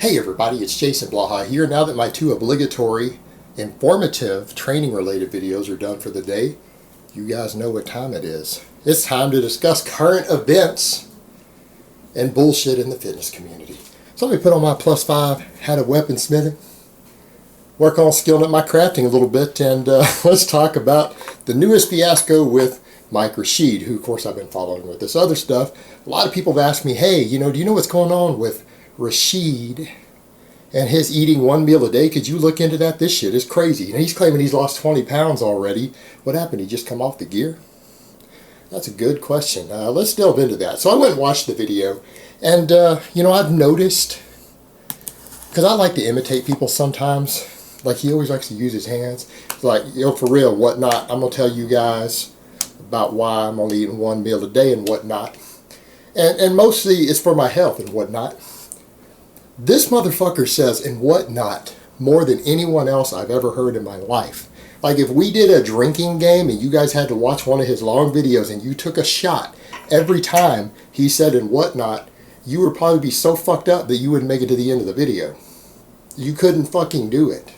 Hey everybody, it's Jason Blaha here. Now that my two obligatory, informative, training-related videos are done for the day, you guys know what time it is. It's time to discuss current events and bullshit in the fitness community. So let me put on my +5, hat of weaponsmithing, work on skilling up my crafting a little bit, and let's talk about the newest fiasco with Mike Rashid, who of course I've been following with this other stuff. A lot of people have asked me, hey, do you know what's going on with Rashid and his eating one meal a day? Could you look into that? This shit is crazy. He's claiming he's lost 20 pounds already. What happened? He just come off the gear? That's a good question. Let's delve into that. So I went and watched the video, and I've noticed, because I like to imitate people sometimes, like he always likes to use his hands. Like, for real, whatnot, I'm going to tell you guys about why I'm only eating one meal a day and whatnot. And mostly it's for my health and whatnot. This motherfucker says and whatnot more than anyone else I've ever heard in my life. Like if we did a drinking game and you guys had to watch one of his long videos and you took a shot every time he said and whatnot, you would probably be so fucked up that you wouldn't make it to the end of the video. You couldn't fucking do it.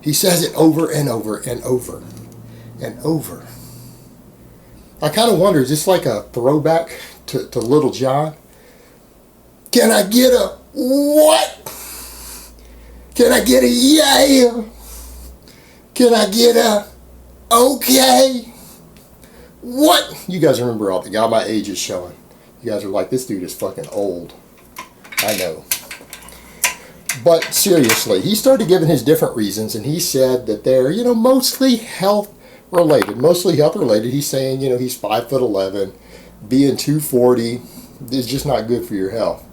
He says it over and over and over and over. I kind of wonder, is this like a throwback to Little John? Can I get a what? Can I get a yeah? Can I get a okay? What? You guys remember all the guy, my age is showing. You guys are like, this dude is fucking old. I know. But seriously, he started giving his different reasons, and he said that they're, mostly health related. Mostly health related. He's saying, he's 5'11", being 240 is just not good for your health.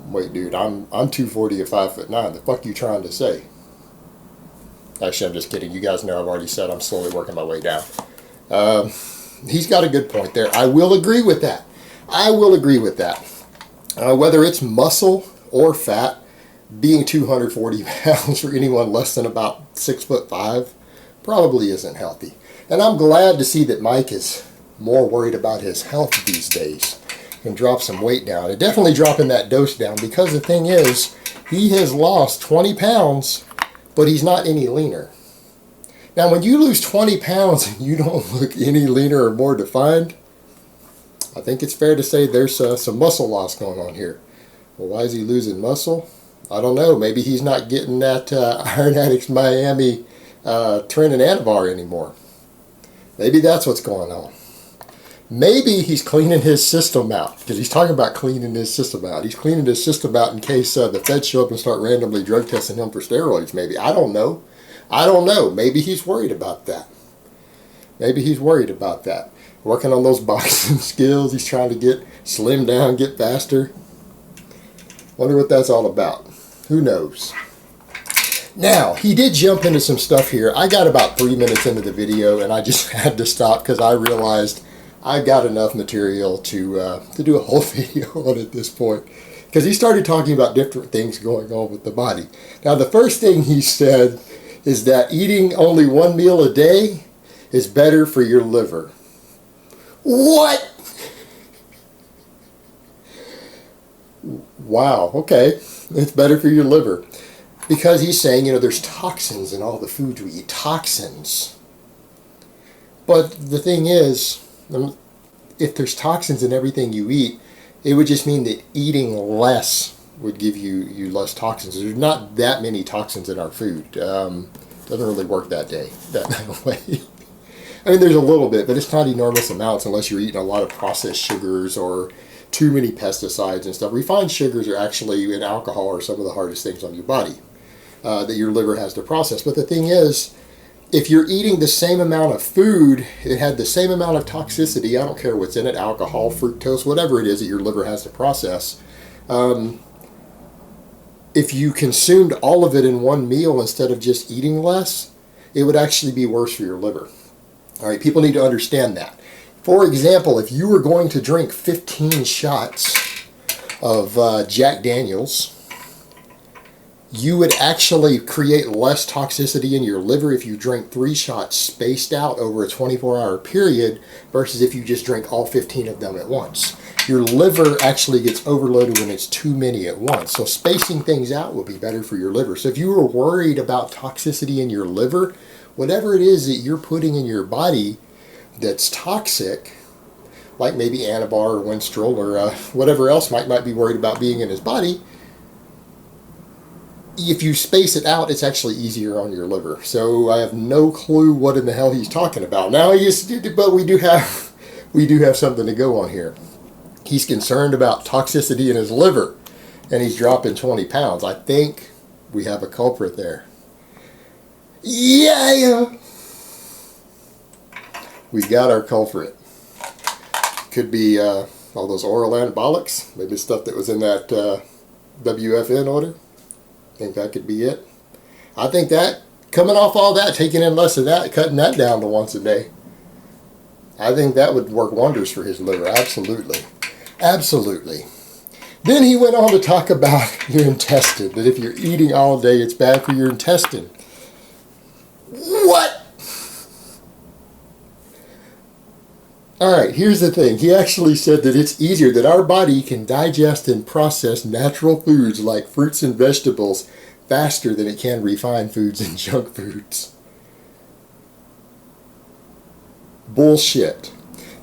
Wait, dude, I'm 240 at 5'9". The fuck you trying to say? Actually, I'm just kidding. You guys know I've already said I'm slowly working my way down. He's got a good point there. I will agree with that. Whether it's muscle or fat, being 240 pounds for anyone less than about 6'5" probably isn't healthy. And I'm glad to see that Mike is more worried about his health these days and drop some weight down. And definitely dropping that dose down, because the thing is, he has lost 20 pounds, but he's not any leaner. Now, when you lose 20 pounds and you don't look any leaner or more defined, I think it's fair to say there's some muscle loss going on here. Well, why is he losing muscle? I don't know. Maybe he's not getting that Iron Addicts Miami Trend and Anavar anymore. Maybe that's what's going on. Maybe he's cleaning his system out, because he's talking about cleaning his system out. He's cleaning his system out in case the feds show up and start randomly drug testing him for steroids, maybe. I don't know. Maybe he's worried about that. Working on those boxing skills. He's trying to get slim down, get faster. Wonder what that's all about. Who knows? Now, he did jump into some stuff here. I got about 3 minutes into the video, and I just had to stop because I realized I've got enough material to do a whole video on at this point. Because he started talking about different things going on with the body. Now, the first thing he said is that eating only one meal a day is better for your liver. What? Wow, okay. It's better for your liver. Because he's saying, there's toxins in all the food we eat. Toxins. But the thing is, if there's toxins in everything you eat, it would just mean that eating less would give you less toxins. There's not that many toxins in our food. Doesn't really work that way. I mean, there's a little bit, but it's not enormous amounts unless you're eating a lot of processed sugars or too many pesticides and stuff. Refined sugars are actually, in alcohol, are some of the hardest things on your body that your liver has to process. But the thing is, if you're eating the same amount of food, it had the same amount of toxicity. I don't care what's in it, alcohol, fructose, whatever it is that your liver has to process. If you consumed all of it in one meal instead of just eating less, it would actually be worse for your liver. All right, people need to understand that. For example, if you were going to drink 15 shots of Jack Daniels, You would actually create less toxicity in your liver if you drink 3 shots spaced out over a 24-hour period versus if you just drink all 15 of them at once. Your liver actually gets overloaded when it's too many at once. So spacing things out will be better for your liver. So if you were worried about toxicity in your liver, whatever it is that you're putting in your body that's toxic, like maybe Anabar or Winstrol or whatever else Mike might be worried about being in his body, if you space it out, it's actually easier on your liver. So I have no clue what in the hell he's talking about. Now but we do have something to go on here. He's concerned about toxicity in his liver, and he's dropping 20 pounds. I think we have a culprit there. Yeah. We got our culprit. Could be all those oral anabolics, maybe stuff that was in that WFN order. I think that could be it. I think that, coming off all that, taking in less of that, cutting that down to once a day, I think that would work wonders for his liver. Absolutely. Absolutely. Then he went on to talk about your intestine, that if you're eating all day, it's bad for your intestine. What? Alright, here's the thing. He actually said that it's easier, that our body can digest and process natural foods like fruits and vegetables faster than it can refined foods and junk foods. Bullshit.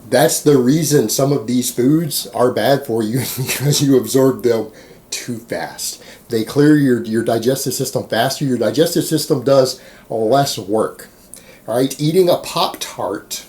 That's the reason some of these foods are bad for you, because you absorb them too fast. They clear your digestive system faster. Your digestive system does less work. Alright, eating a Pop-Tart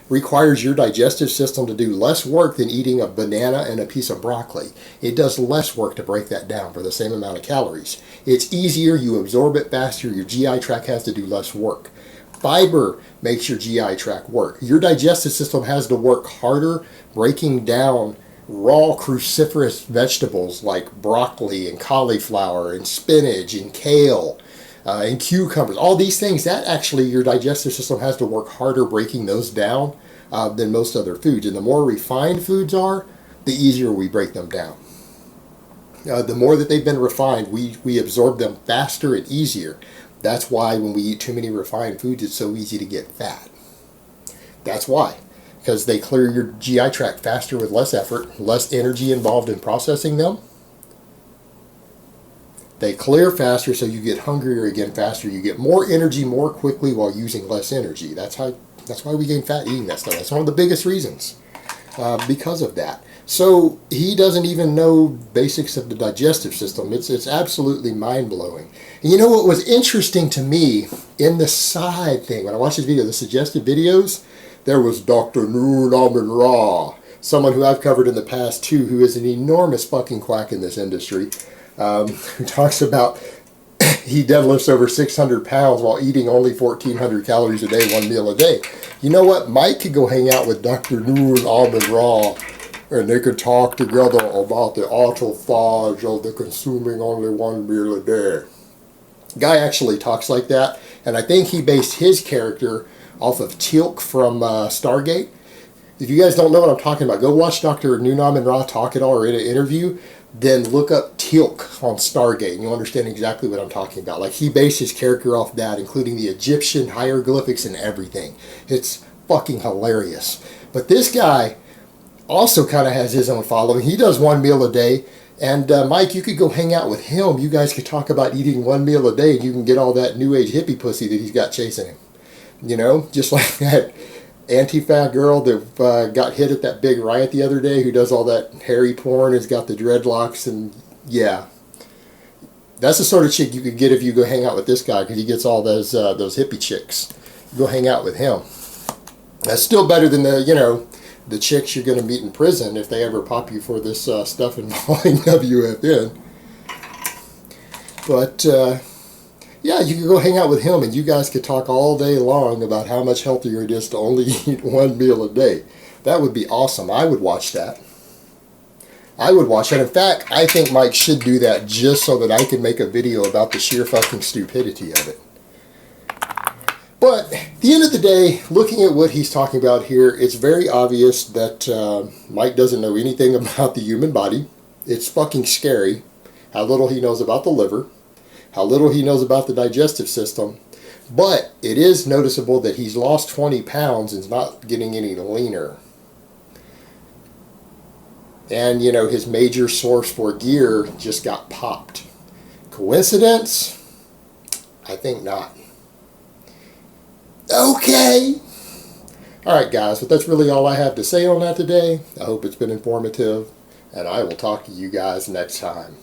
requires your digestive system to do less work than eating a banana and a piece of broccoli. It does less work to break that down for the same amount of calories. It's easier, you absorb it faster, your GI tract has to do less work. Fiber makes your GI tract work. Your digestive system has to work harder breaking down raw cruciferous vegetables like broccoli and cauliflower and spinach and kale and cucumbers, all these things, that actually your digestive system has to work harder breaking those down than most other foods. And the more refined foods are, the easier we break them down. The more that they've been refined, we absorb them faster and easier. That's why when we eat too many refined foods, it's so easy to get fat. That's why. Because they clear your GI tract faster with less effort, less energy involved in processing them. They clear faster, so you get hungrier again faster. You get more energy more quickly while using less energy. That's why we gain fat eating that stuff. That's one of the biggest reasons because of that. So he doesn't even know basics of the digestive system. It's absolutely mind-blowing. And you know what was interesting to me in the side thing, when I watched this video, the suggested videos, there was Dr. Nun Amin Ra, someone who I've covered in the past too, who is an enormous fucking quack in this industry. Who talks about he deadlifts over 600 pounds while eating only 1,400 calories a day, 1 meal a day. You know what? Mike could go hang out with Dr. Nun Amin Ra, and they could talk together about the autophagy of the consuming only 1 meal a day. Guy actually talks like that, and I think he based his character off of Teal'c from Stargate. If you guys don't know what I'm talking about, go watch Dr. Nun Amin Ra talk at all or in an interview. Then look up Teal'c on Stargate, and you'll understand exactly what I'm talking about. Like, he based his character off that, including the Egyptian hieroglyphics and everything. It's fucking hilarious. But this guy also kind of has his own following. He does 1 meal a day. And Mike, you could go hang out with him. You guys could talk about eating 1 meal a day, and you can get all that new age hippie pussy that he's got chasing him. You know, just like that anti-fat girl that got hit at that big riot the other day, who does all that hairy porn, has got the dreadlocks, and yeah, that's the sort of chick you could get if you go hang out with this guy, because he gets all those hippie chicks. Go hang out with him. That's still better than the chicks you're going to meet in prison if they ever pop you for this stuff involving WFN. But yeah, you could go hang out with him, and you guys could talk all day long about how much healthier it is to only eat 1 meal a day. That would be awesome. I would watch that. I would watch that. In fact, I think Mike should do that just so that I can make a video about the sheer fucking stupidity of it. But at the end of the day, looking at what he's talking about here, it's very obvious that Mike doesn't know anything about the human body. It's fucking scary how little he knows about the liver. how little he knows about the digestive system. But it is noticeable that he's lost 20 pounds and is not getting any leaner. And, you know, his major source for gear just got popped. Coincidence? I think not. Okay. Alright guys, but that's really all I have to say on that today. I hope it's been informative, and I will talk to you guys next time.